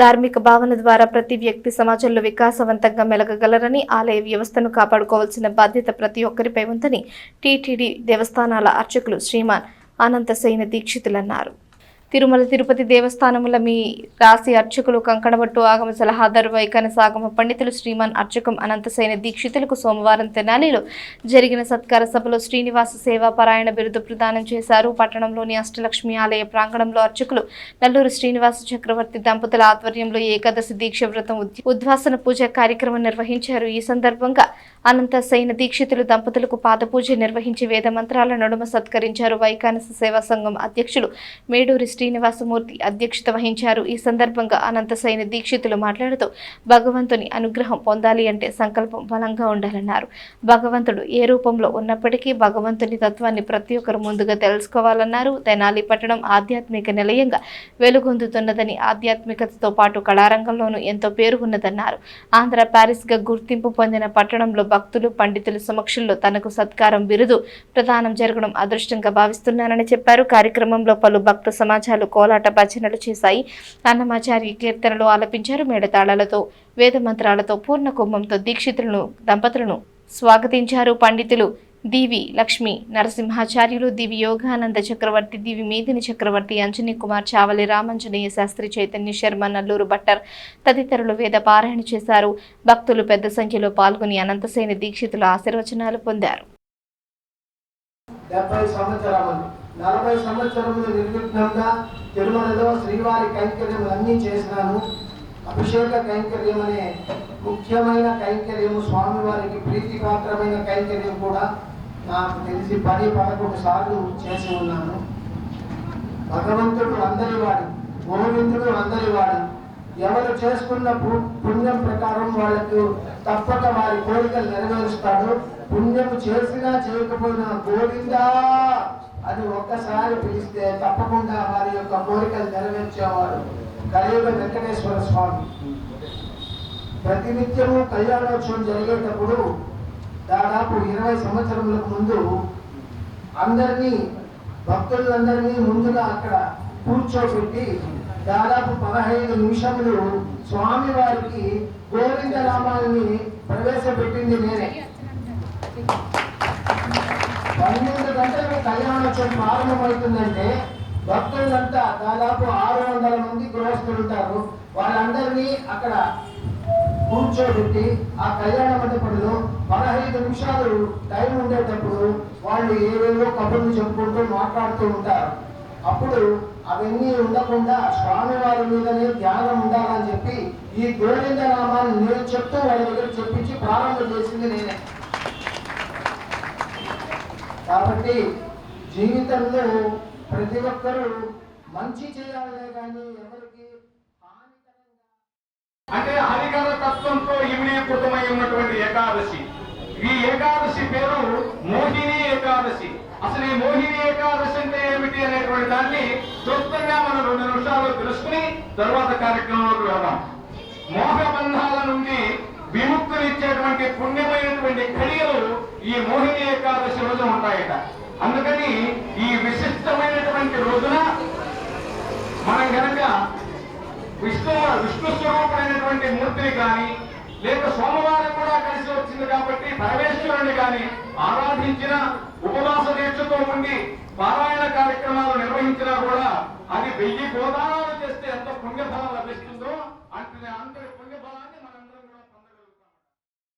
ధార్మిక భావన ద్వారా ప్రతి వ్యక్తి సమాజంలో వికాసవంతంగా మెలగగలరని, ఆలయ వ్యవస్థను కాపాడుకోవాల్సిన బాధ్యత ప్రతి ఒక్కరిపై ఉందని టీటీడీ దేవస్థానాల అర్చకులు శ్రీమాన్ అనంతశయన దీక్షితులన్నారు. తిరుమల తిరుపతి దేవస్థానముల మీ రాశి అర్చకులు కంకణబట్టు ఆగమ సలహాదారు వైకానస ఆగమ పండితులు శ్రీమాన్ అర్చకం అనంతశయన దీక్షితులకు సోమవారం తెనాలిలో జరిగిన సత్కార సభలో శ్రీనివాస సేవా పరాయణ బిరుదు ప్రదానం చేశారు. పట్టణంలోని అష్టలక్ష్మి ఆలయ ప్రాంగణంలో అర్చకులు నల్లూరు శ్రీనివాస చక్రవర్తి దంపతుల ఆధ్వర్యంలో ఏకాదశి దీక్ష వ్రతం ఉద్వాసన పూజ కార్యక్రమం నిర్వహించారు. ఈ సందర్భంగా అనంతశయన దీక్షితులు దంపతులకు పాదపూజ నిర్వహించి వేద మంత్రాల నడుమ సత్కరించారు. వైకానస సేవా సంఘం అధ్యక్షులు మేడూరి శ్రీనివాసమూర్తి అధ్యక్షత వహించారు. ఈ సందర్భంగా అనంతశయన దీక్షితులు మాట్లాడుతూ భగవంతుని అనుగ్రహం పొందాలి అంటే సంకల్పం బలంగా ఉండాలన్నారు. భగవంతుడు ఏ రూపంలో ఉన్నప్పటికీ భగవంతుని తత్వాన్ని ప్రతి ఒక్కరు ముందుగా తెలుసుకోవాలన్నారు. తెనాలి పట్టణం ఆధ్యాత్మిక నిలయంగా వెలుగొందుతున్నదని, ఆధ్యాత్మికతతో పాటు కళారంగంలోనూ ఎంతో పేరు ఉన్నదన్నారు. ఆంధ్ర ప్యారిస్ గా గుర్తింపు పొందిన పట్టణంలో భక్తులు పండితుల సమక్షంలో తనకు సత్కారం బిరుదు ప్రదానం జరగడం అదృష్టంగా భావిస్తున్నానని చెప్పారు. కార్యక్రమంలో పలు భక్త సమాజాలు కోలాట భజనలు చేశాయి. అన్నమాచారి కీర్తనలు ఆలపించారు. మేడతాళాలతో వేద మంత్రాలతో పూర్ణ కుంభంతో దీక్షితులను దంపతులను స్వాగతించారు. పండితులు దివి లక్ష్మి నరసింహాచార్యులు, దివి యోగానంద చక్రవర్తి, దివి మేదిని చక్రవర్తి, అంజనీ కుమార్ చావలి, రామంజనేయ శాస్త్రి, చైతన్య శర్మ, నల్లూరు భట్టర్ తదితరులు వేద పారాయణ చేశారు. భక్తులు పెద్ద సంఖ్యలో పాల్గొని అనంతశయన దీక్షితుల ఆశీర్వచనాలు పొందారు. 40 సంవత్సరములు నిర్విఘ్నంగా తిరుమలలో శ్రీవారి కైంకర్యములన్నీ చేసినాను. అభిషేక కైంకర్యం అనే ముఖ్యమైన కైంకర్యము, స్వామివారికి ప్రీతిపాత్రమైన కైంకర్యం కూడా నాకు తెలిసి 10-11 సార్లు చేసి ఉన్నాను. భగవంతుడు అందరివాడు, గోవిందుడు అందరివాడు. ఎవరు చేసుకున్న పుణ్యం ప్రకారం వాళ్ళకు తప్పక వారి కోరికలు నెరవేరుస్తాడు. పుణ్యం చేసినా చేయకపోయినా గోవిందా అది ఒక్కసారి పిలిస్తే తప్పకుండా వారి యొక్క కోరికలు నెరవేర్చేవాడు కలియుగ వెంకటేశ్వర స్వామి. ప్రతినిత్యము కళ్యాణోత్సవం జరిగేటప్పుడు దాదాపు 20 సంవత్సరములకు ముందు అందరినీ భక్తులందరినీ ముందుగా అక్కడ కూర్చోబెట్టి దాదాపు 15 నిమిషములు స్వామి వారికి గోవింద నామాన్ని ప్రవేశపెట్టింది నేనే. 12 గంటలకు కళ్యాణోత్సవం ప్రారంభమవుతుందంటే భక్తులంతా దాదాపు 600 మంది గృహస్థులు ఉంటారు. వాళ్ళందరినీ అక్కడ కూర్చోబెట్టి ఆ కళ్యాణ మండపంలో 15 నిమిషాలు టైం ఉండేటప్పుడు వాళ్ళు ఏవేవో కబుర్లు చెప్పుకుంటూ మాట్లాడుతూ ఉంటారు. అప్పుడు అవన్నీ ఉండకుండా స్వామివారి మీదనే ధ్యానం ఉండాలని చెప్పి ఈ గోవింద నామాన్ని నేను చెప్తూ వాళ్ళ దగ్గర చెప్పించి ప్రారంభం చేసింది నేనే. కాబట్టి జీవితంలో ప్రతి ఒక్కరూ మంచి చేయాలనే కానీ ఎవరికి అంటే హరికర తత్వంతో ఇమిడీకృతమై ఉన్నటువంటి ఏకాదశి. ఈ ఏకాదశి పేరు మోహిని ఏకాదశి. అసలు ఈ మోహిని ఏకాదశి అంటే ఏమిటి అనేటువంటి దాన్ని క్లుప్తంగా మనం 2 నిమిషాలు తెలుసుకుని తరువాత కార్యక్రమంలోకి వెళ్దాం. మోహబంధాల నుండి విముక్తులిచ్చేటువంటి పుణ్యమైనటువంటి క్రియలు ఈ మోహిని ఏకాదశి రోజున ఉంటాయట. అందుకని ఈ విశిష్టమైనటువంటి రోజున మనం కనుక విష్ణు స్వరూపుడైనటువంటి మూర్తిని కానీ లేక సోమవారం కూడా కలిసి వచ్చింది కాబట్టి పరమేశ్వరుని కానీ ఆరాధించిన, ఉపవాస దీక్షతో ఉండి పారాయణ కార్యక్రమాలు నిర్వహించినా కూడా అది 1000 గోదానాలు చేస్తే ఎంత పుణ్యఫలం